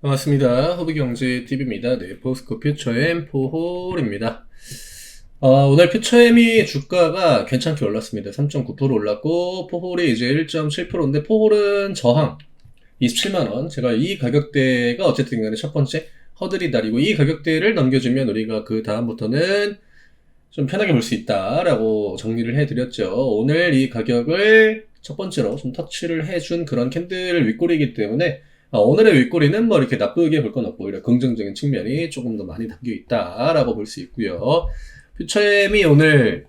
반갑습니다. 허브경제TV입니다. 네, 포스코 퓨처엠 포홀입니다. 오늘 퓨처엠이 주가가 괜찮게 올랐습니다. 3.9% 올랐고, 포홀이 이제 1.7%인데, 포홀은 저항 27만원. 제가 이 가격대가 어쨌든 간에 첫 번째 허들이 다리고, 이 가격대를 넘겨주면 우리가 그 다음부터는 좀 편하게 볼 수 있다라고 정리를 해드렸죠. 오늘 이 가격을 첫 번째로 좀 터치를 해준 그런 캔들 윗꼬리이기 때문에 오늘의 윗꼬리는 뭐 이렇게 나쁘게 볼 건 없고 오히려 긍정적인 측면이 조금 더 많이 담겨 있다라고 볼 수 있고요. 퓨처엠이 오늘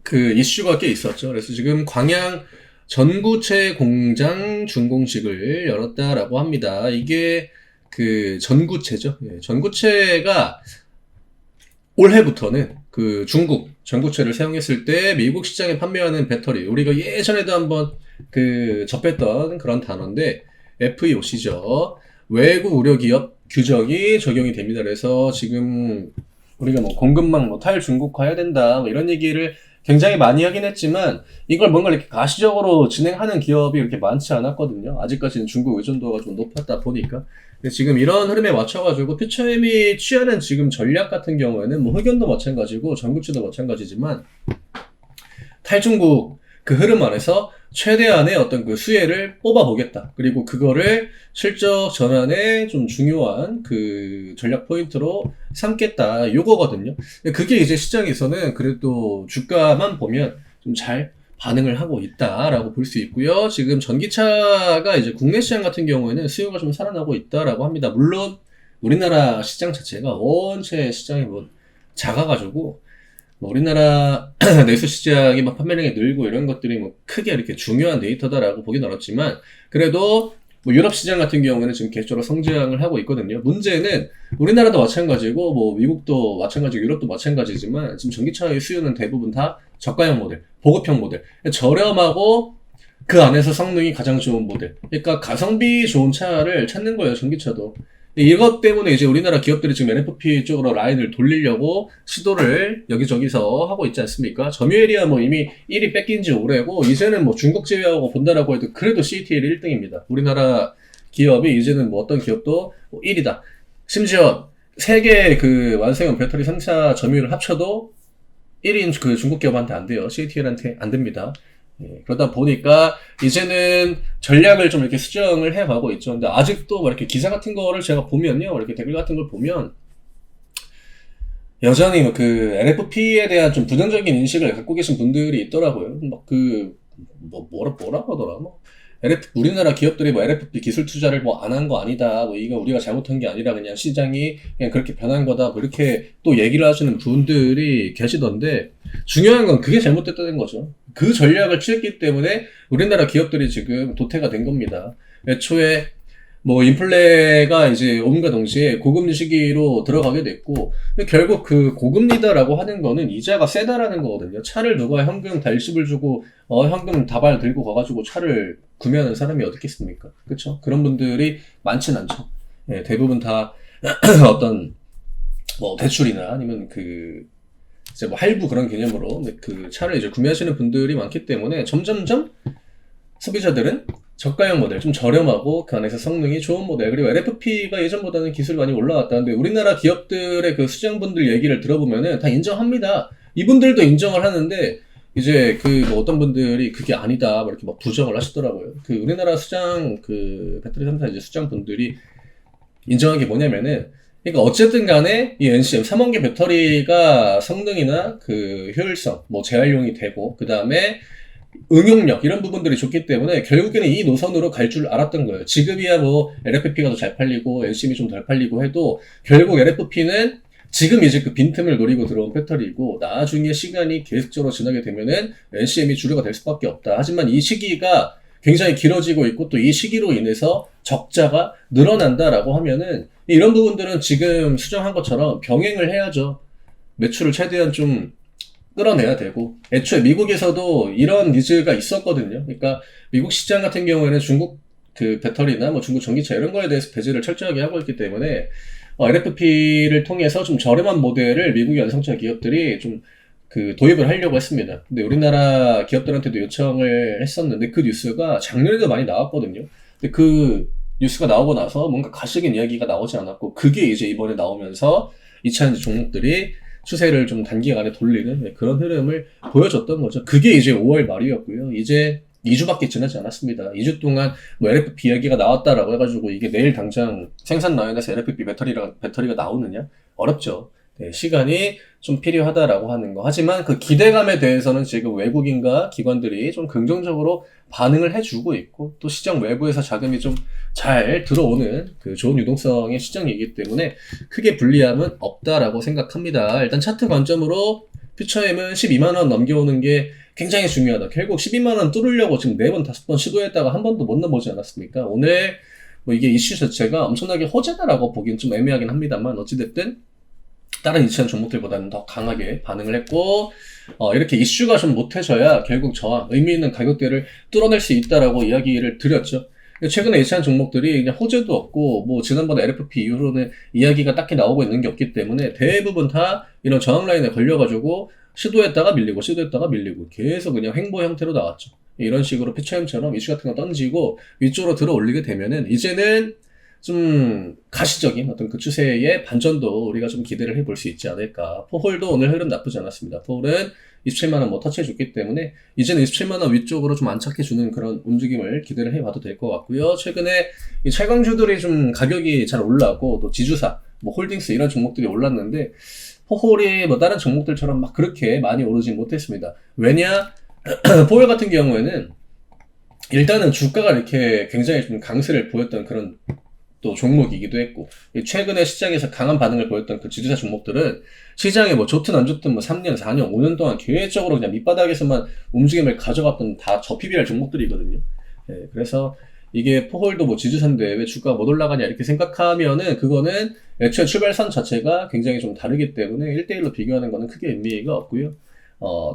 그 이슈가 꽤 있었죠. 그래서 지금 광양 전구체 공장 준공식을 열었다라고 합니다. 이게 그 전구체죠. 예, 전구체가 올해부터는 그 중국 전구체를 사용했을 때 미국 시장에 판매하는 배터리, 우리가 예전에도 한번 그 접했던 그런 단어인데 FEOC죠. 외국 우려 기업 규정이 적용이 됩니다. 그래서 지금 우리가 뭐 공급망 뭐 탈중국화해야 된다 뭐 이런 얘기를 굉장히 많이 하긴 했지만 이걸 뭔가 이렇게 가시적으로 진행하는 기업이 이렇게 많지 않았거든요. 아직까지는 중국 의존도가 좀 높았다 보니까. 근데 지금 이런 흐름에 맞춰가지고 퓨처엠이 취하는 지금 전략 같은 경우에는 뭐 흑연도 마찬가지고 전구체도 마찬가지지만 탈중국 그 흐름 안에서 최대한의 어떤 그 수혜를 뽑아보겠다. 그리고 그거를 실적 전환에 좀 중요한 그 전략 포인트로 삼겠다. 요거거든요. 그게 이제 시장에서는 그래도 주가만 보면 좀 잘 반응을 하고 있다라고 볼 수 있고요. 지금 전기차가 이제 국내 시장 같은 경우에는 수요가 좀 살아나고 있다라고 합니다. 물론 우리나라 시장 자체가 원체 시장이 뭐 작아가지고 뭐 우리나라 내수 시장이 막 판매량이 늘고 이런 것들이 뭐 크게 이렇게 중요한 데이터다라고 보긴 어렵지만 그래도 뭐 유럽 시장 같은 경우에는 지금 계속적으로 성장을 하고 있거든요. 문제는 우리나라도 마찬가지고 뭐 미국도 마찬가지고 유럽도 마찬가지지만 지금 전기차의 수요는 대부분 다 저가형 모델, 보급형 모델, 저렴하고 그 안에서 성능이 가장 좋은 모델. 그러니까 가성비 좋은 차를 찾는 거예요, 전기차도. 이것 때문에 이제 우리나라 기업들이 지금 NFP 쪽으로 라인을 돌리려고 시도를 여기저기서 하고 있지 않습니까? 점유에리아 뭐 이미 1위 뺏긴 지 오래고, 이제는 뭐 중국 제외하고 본다라고 해도 그래도 CATL이 1등입니다. 우리나라 기업이 이제는 뭐 어떤 기업도 1위다. 심지어 세계 그 완성형 배터리 3사 점유율을 합쳐도 1인 그 중국 기업한테 안 돼요. CATL한테 안 됩니다. 예, 그러다 보니까 이제는 전략을 좀 이렇게 수정을 해가고 있죠. 근데 아직도 뭐 이렇게 기사 같은 거를 제가 보면요, 이렇게 댓글 같은 걸 보면 여전히 뭐 그 NFP에 대한 좀 부정적인 인식을 갖고 계신 분들이 있더라고요. 막 그 뭐라고 하더라. 뭐 우리나라 기업들이 뭐 LFP 기술 투자를 뭐 안 한 거 아니다. 뭐 이거 우리가 잘못한 게 아니라 그냥 시장이 그냥 그렇게 변한 거다. 뭐 이렇게 또 얘기를 하시는 분들이 계시던데 중요한 건 그게 잘못됐다는 거죠. 그 전략을 취했기 때문에 우리나라 기업들이 지금 도태가 된 겁니다. 애초에 뭐 인플레가 이제 오는가 동시에 고금리 시기로 들어가게 됐고 결국 그 고금리다라고 하는 거는 이자가 세다라는 거거든요. 차를 누가 현금 달십을 주고 현금 다발 들고 가가지고 차를 구매하는 사람이 어디 있겠습니까? 그렇죠? 그런 분들이 많진 않죠. 예, 대부분 다 어떤 뭐 대출이나 아니면 그 이제 뭐 할부 그런 개념으로 그 차를 이제 구매하시는 분들이 많기 때문에 점점점 소비자들은 저가형 모델, 좀 저렴하고 그 안에서 성능이 좋은 모델, 그리고 LFP가 예전보다는 기술이 많이 올라왔다는데 우리나라 기업들의 그 수장분들 얘기를 들어보면은 다 인정합니다. 이분들도 인정을 하는데 이제 그 뭐 어떤 분들이 그게 아니다 뭐 이렇게 막 부정을 하시더라고요. 그 우리나라 수장 그 배터리 3사 이제 수장분들이 인정한 게 뭐냐면은 그러니까 어쨌든 간에 이 NCM 3원계 배터리가 성능이나 그 효율성, 뭐 재활용이 되고 그 다음에 응용력 이런 부분들이 좋기 때문에 결국에는 이 노선으로 갈 줄 알았던 거예요. 지금이야 뭐 LFP가 더 잘 팔리고 NCM이 좀 덜 팔리고 해도 결국 LFP는 지금 이제 그 빈틈을 노리고 들어온 배터리이고 나중에 시간이 계속적으로 지나게 되면은 NCM이 주류가 될 수밖에 없다. 하지만 이 시기가 굉장히 길어지고 있고 또 이 시기로 인해서 적자가 늘어난다라고 하면은 이런 부분들은 지금 수정한 것처럼 병행을 해야죠. 매출을 최대한 좀 끌어내야 되고 애초에 미국에서도 이런 니즈가 있었거든요. 그러니까 미국 시장 같은 경우에는 중국 그 배터리나 뭐 중국 전기차 이런 거에 대해서 배제를 철저하게 하고 있기 때문에 LFP를 통해서 좀 저렴한 모델을 미국의 완성차 기업들이 좀 그 도입을 하려고 했습니다. 근데 우리나라 기업들한테도 요청을 했었는데 그 뉴스가 작년에도 많이 나왔거든요. 근데 그 뉴스가 나오고 나서 뭔가 가식인 이야기가 나오지 않았고, 그게 이제 이번에 나오면서 2차전지 종목들이 추세를 좀 단기간에 돌리는 그런 흐름을 보여줬던 거죠. 그게 이제 5월 말이었고요. 이제 2주밖에 지나지 않았습니다. 2주 동안 뭐 LFP 이야기가 나왔다라고 해가지고 이게 내일 당장 생산 라인에서 LFP 배터리가 나오느냐? 어렵죠. 네, 시간이 좀 필요하다라고 하는 거. 하지만 그 기대감에 대해서는 지금 외국인과 기관들이 좀 긍정적으로 반응을 해주고 있고, 또 시장 외부에서 자금이 좀 잘 들어오는 그 좋은 유동성의 시장이기 때문에 크게 불리함은 없다라고 생각합니다. 일단 차트 관점으로 퓨처엠은 12만원 넘겨오는 게 굉장히 중요하다. 결국 12만원 뚫으려고 지금 4번, 5번 시도했다가 한 번도 못 넘어오지 않았습니까? 오늘 뭐 이게 이슈 자체가 엄청나게 호재다라고 보기엔 좀 애매하긴 합니다만, 어찌됐든 다른 이치한 종목들보다는 더 강하게 반응을 했고, 이렇게 이슈가 좀 못해져야 결국 저항, 의미 있는 가격대를 뚫어낼 수 있다라고 이야기를 드렸죠. 최근에 이치한 종목들이 그냥 호재도 없고, 뭐 지난번에 LFP 이후로는 이야기가 딱히 나오고 있는 게 없기 때문에 대부분 다 이런 저항 라인에 걸려가지고 시도했다가 밀리고 계속 그냥 횡보 형태로 나왔죠. 이런 식으로 피처엠처럼 이슈 같은 거 던지고 위쪽으로 들어 올리게 되면은 이제는 좀 가시적인 어떤 그 추세의 반전도 우리가 좀 기대를 해볼 수 있지 않을까. 포홀도 오늘 흐름 나쁘지 않았습니다. 포홀은 27만원 뭐 터치해줬기 때문에 이제는 27만원 위쪽으로 좀 안착해주는 그런 움직임을 기대를 해봐도 될 것 같고요. 최근에 이 최강주들이 좀 가격이 잘 올라가고, 또 지주사, 뭐 홀딩스 이런 종목들이 올랐는데, 포홀이 뭐 다른 종목들처럼 막 그렇게 많이 오르진 못했습니다. 왜냐? 포홀 같은 경우에는 일단은 주가가 이렇게 굉장히 좀 강세를 보였던 그런 또 종목이기도 했고, 최근에 시장에서 강한 반응을 보였던 그 지주사 종목들은 시장에 뭐 좋든 안 좋든 뭐 3년, 4년, 5년 동안 계획적으로 그냥 밑바닥에서만 움직임을 가져갔던 다 저PBR 종목들이거든요. 네, 그래서 이게 포홀도 뭐 지주사인데 왜 주가가 못 올라가냐 이렇게 생각하면은, 그거는 애초에 출발선 자체가 굉장히 좀 다르기 때문에 1대1로 비교하는 거는 크게 의미가 없고요.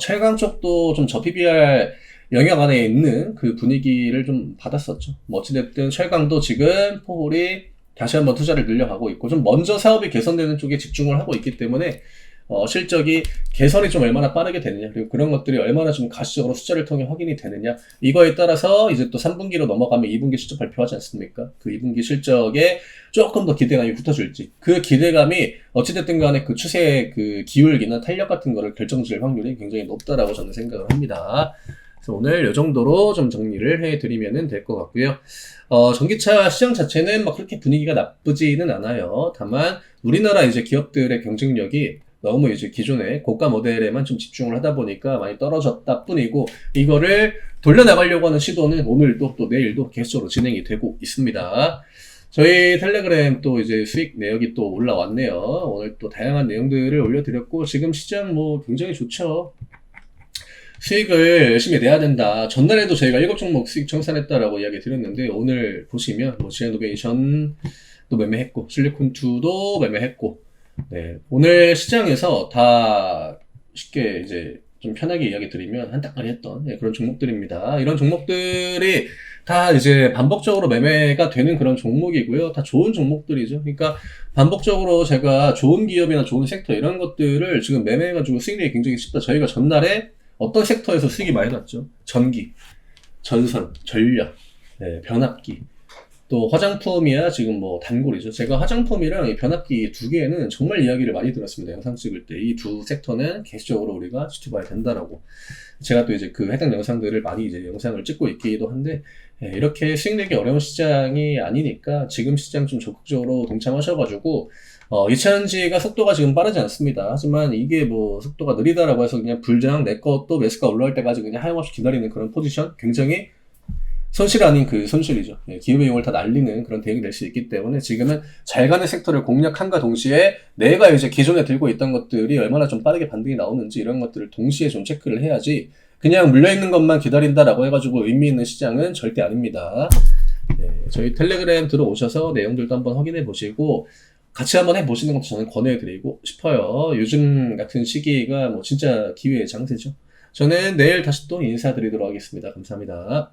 최강 쪽도 좀 저PBR 영역 안에 있는 그 분위기를 좀 받았었죠. 뭐 어찌됐든 철강도 지금 포홀이 다시 한번 투자를 늘려가고 있고, 좀 먼저 사업이 개선되는 쪽에 집중을 하고 있기 때문에 실적이 개선이 좀 얼마나 빠르게 되느냐, 그리고 그런 것들이 얼마나 좀 가시적으로 숫자를 통해 확인이 되느냐, 이거에 따라서 이제 또 3분기로 넘어가면 2분기 실적 발표하지 않습니까? 그 2분기 실적에 조금 더 기대감이 붙어줄지, 그 기대감이 어찌됐든 간에 그 추세의 그 기울기나 탄력 같은 거를 결정질 확률이 굉장히 높다라고 저는 생각을 합니다. 그래서 오늘 이 정도로 좀 정리를 해드리면 될 것 같고요. 전기차 시장 자체는 막 그렇게 분위기가 나쁘지는 않아요. 다만 우리나라 이제 기업들의 경쟁력이 너무 이제 기존의 고가 모델에만 좀 집중을 하다 보니까 많이 떨어졌다 뿐이고, 이거를 돌려나가려고 하는 시도는 오늘도 또 내일도 계속적으로 진행이 되고 있습니다. 저희 텔레그램 또 이제 수익 내역이 또 올라왔네요. 오늘 또 다양한 내용들을 올려드렸고, 지금 시장 뭐 굉장히 좋죠. 수익을 열심히 내야 된다. 전날에도 저희가 7종목 수익 청산했다라고 이야기 드렸는데, 오늘 보시면 뭐 지아노베이션도 매매했고, 실리콘2도 매매했고, 네, 오늘 시장에서 다 쉽게 이제 좀 편하게 이야기 드리면 한따까리 했던 그런 종목들입니다. 이런 종목들이 다 이제 반복적으로 매매가 되는 그런 종목이고요. 다 좋은 종목들이죠. 그러니까 반복적으로 제가 좋은 기업이나 좋은 섹터 이런 것들을 지금 매매해가지고 수익 내기 굉장히 쉽다. 저희가 전날에 어떤 섹터에서 수익이 많이 났죠? 전기, 전선, 전력, 네, 변압기, 또 화장품이야 지금 뭐 단골이죠. 제가 화장품이랑 이 변압기 두 개는 정말 이야기를 많이 들었습니다. 영상 찍을 때 이 두 섹터는 계속적으로 우리가 지켜봐야 된다라고. 제가 또 이제 그 해당 영상들을 많이 이제 영상을 찍고 있기도 한데, 이렇게 수익 내기 어려운 시장이 아니니까 지금 시장 좀 적극적으로 동참하셔가지고, 2차전지가 속도가 지금 빠르지 않습니다. 하지만 이게 뭐 속도가 느리다라고 해서 그냥 불장 내 것도 매수가 올라올 때까지 그냥 하염없이 기다리는 그런 포지션, 굉장히 손실 아닌 그 손실이죠. 기회비용을 다 날리는 그런 대응이 될 수 있기 때문에 지금은 잘 가는 섹터를 공략함과 동시에 내가 이제 기존에 들고 있던 것들이 얼마나 좀 빠르게 반등이 나오는지 이런 것들을 동시에 좀 체크를 해야지, 그냥 물려있는 것만 기다린다라고 해가지고 의미 있는 시장은 절대 아닙니다. 네, 저희 텔레그램 들어오셔서 내용들도 한번 확인해 보시고 같이 한번 해보시는 것도 저는 권해드리고 싶어요. 요즘 같은 시기가 뭐 진짜 기회의 장세죠. 저는 내일 다시 또 인사드리도록 하겠습니다. 감사합니다.